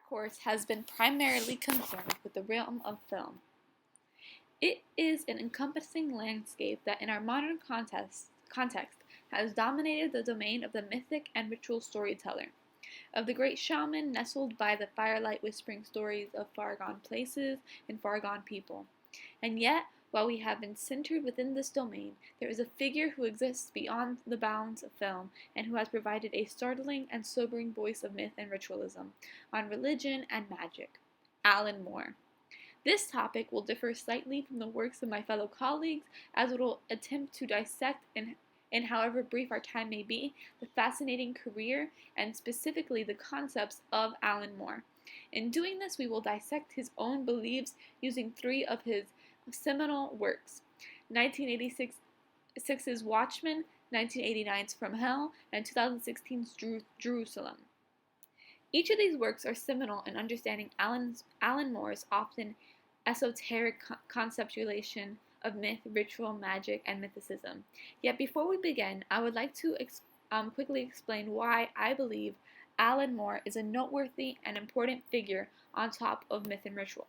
course, has been primarily concerned with the realm of film. It is an encompassing landscape that, in our modern context has dominated the domain of the mythic and ritual storyteller, of the great shaman nestled by the firelight whispering stories of far-gone places and far-gone people. And yet, while we have been centered within this domain, there is a figure who exists beyond the bounds of film and who has provided a startling and sobering voice of myth and ritualism on religion and magic: Alan Moore. This topic will differ slightly from the works of my fellow colleagues, as it will attempt to dissect, in however brief our time may be, the fascinating career and specifically the concepts of Alan Moore. In doing this, we will dissect his own beliefs using three of his seminal works: 1986's Watchmen, 1989's From Hell, and 2016's Jerusalem. Each of these works are seminal in understanding Alan Moore's often esoteric conceptualization of myth, ritual, magic, and mythicism. Yet before we begin, I would like to quickly explain why I believe Alan Moore is a noteworthy and important figure on top of myth and ritual.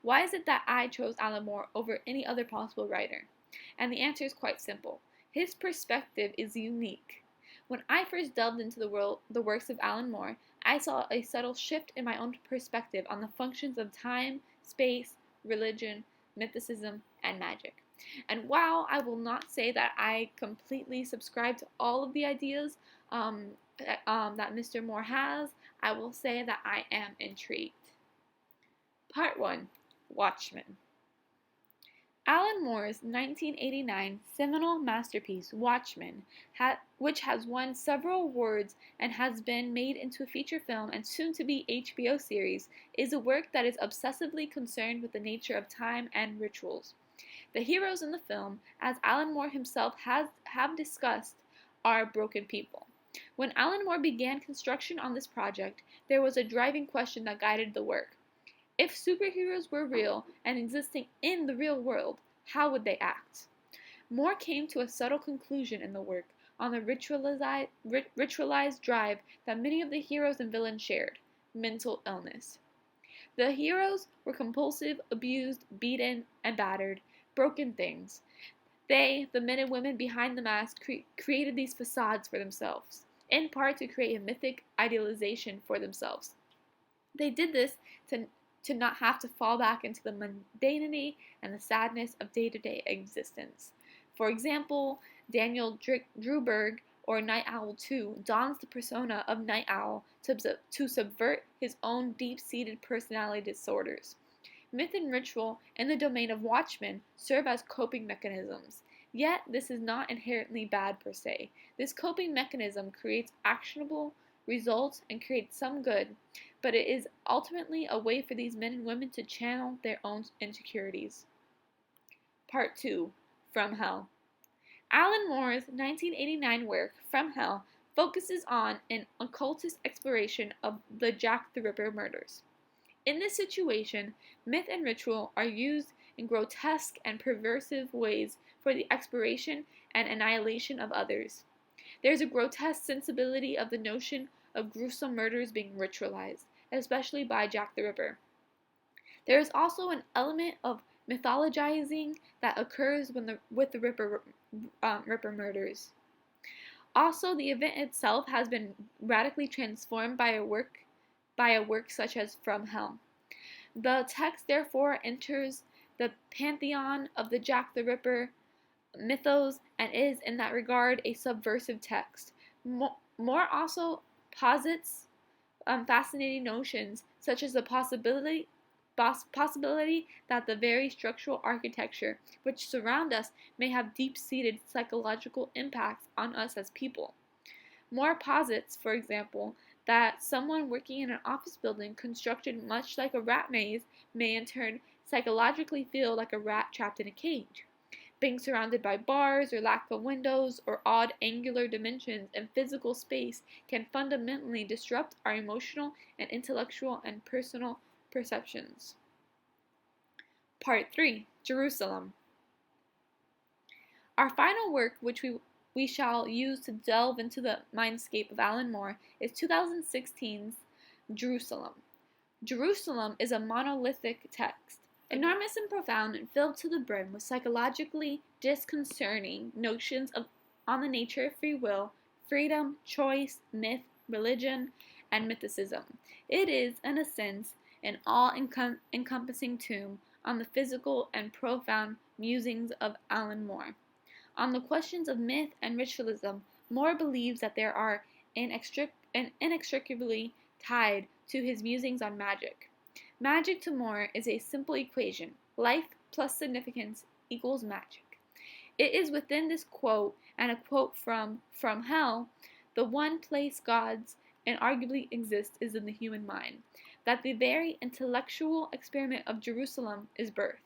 Why is it that I chose Alan Moore over any other possible writer? And the answer is quite simple. His perspective is unique. When I first delved into the works of Alan Moore, I saw a subtle shift in my own perspective on the functions of time, space, religion, mythicism, and magic. And while I will not say that I completely subscribe to all of the ideas that Mr. Moore has, I will say that I am intrigued. Part 1. Watchmen. Alan Moore's 1989 seminal masterpiece, Watchmen, which has won several awards and has been made into a feature film and soon-to-be HBO series, is a work that is obsessively concerned with the nature of time and rituals. The heroes in the film, as Alan Moore himself have discussed, are broken people. When Alan Moore began construction on this project, there was a driving question that guided the work. If superheroes were real and existing in the real world, how would they act? Moore came to a subtle conclusion in the work on the ritualized drive that many of the heroes and villains shared: mental illness. The heroes were compulsive, abused, beaten, and battered, broken things. They, the men and women behind the mask, created these facades for themselves, in part to create a mythic idealization for themselves. They did this to not have to fall back into the mundanity and the sadness of day-to-day existence. For example, Daniel Drewberg, or Night Owl 2, dons the persona of Night Owl to subvert his own deep-seated personality disorders. Myth and ritual, in the domain of Watchmen, serve as coping mechanisms. Yet, this is not inherently bad per se. This coping mechanism creates actionable results and creates some good, but it is ultimately a way for these men and women to channel their own insecurities. Part 2. From Hell. Alan Moore's 1989 work, From Hell, focuses on an occultist exploration of the Jack the Ripper murders. In this situation, myth and ritual are used in grotesque and perversive ways for the exploration and annihilation of others. There is a grotesque sensibility of the notion of gruesome murders being ritualized, especially by Jack the Ripper. There is also an element of mythologizing that occurs with the Ripper murders. Also, the event itself has been radically transformed by a work such as From Hell. The text therefore enters the pantheon of the Jack the Ripper mythos and is, in that regard, a subversive text. Moore also posits fascinating notions, such as the possibility that the very structural architecture which surround us may have deep-seated psychological impacts on us as people. Moore posits, for example, that someone working in an office building constructed much like a rat maze may in turn psychologically feel like a rat trapped in a cage. Being surrounded by bars or lack of windows or odd angular dimensions in physical space can fundamentally disrupt our emotional and intellectual and personal perceptions. Part 3. Jerusalem. Our final work, which we shall use to delve into the mindscape of Alan Moore, is 2016's Jerusalem. Jerusalem is a monolithic text, enormous and profound and filled to the brim with psychologically disconcerting notions on the nature of free will, freedom, choice, myth, religion, and mythicism. It is, in a sense, an all-encompassing tomb on the physical and profound musings of Alan Moore. On the questions of myth and ritualism, Moore believes that they are inextricably tied to his musings on magic. Magic to Moore is a simple equation: life plus significance equals magic. It is within this quote, and a quote from Hell, the one place gods inarguably exist is in the human mind, that the very intellectual experiment of Jerusalem is birthed.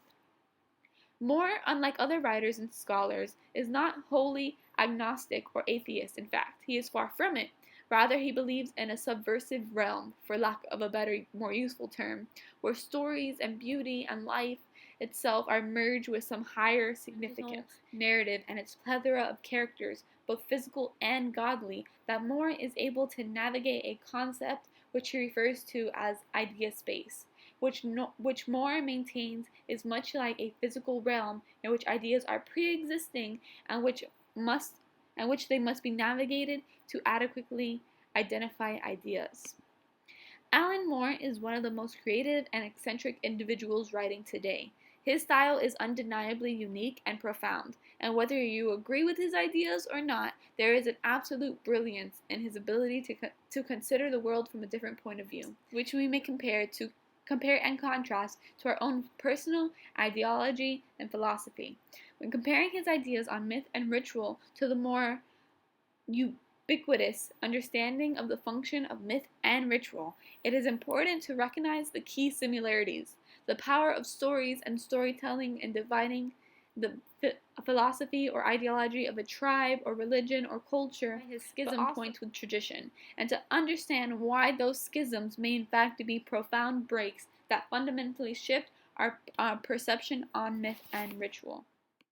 Moore, unlike other writers and scholars, is not wholly agnostic or atheist. In fact, he is far from it. Rather, he believes in a subversive realm, for lack of a better, more useful term, where stories and beauty and life itself are merged with some higher significance, narrative, and its plethora of characters, both physical and godly, that Moore is able to navigate a concept which he refers to as idea space, which Moore maintains is much like a physical realm in which ideas are pre-existing and which they must be navigated to adequately identify ideas. Alan Moore is one of the most creative and eccentric individuals writing today. His style is undeniably unique and profound, and whether you agree with his ideas or not, there is an absolute brilliance in his ability to consider the world from a different point of view, which we may compare and contrast to our own personal ideology and philosophy. When comparing his ideas on myth and ritual to the more ubiquitous understanding of the function of myth and ritual, it is important to recognize the key similarities: the power of stories and storytelling in dividing the philosophy or ideology of a tribe or religion or culture, his schism points with tradition, and to understand why those schisms may in fact be profound breaks that fundamentally shift our perception on myth and ritual.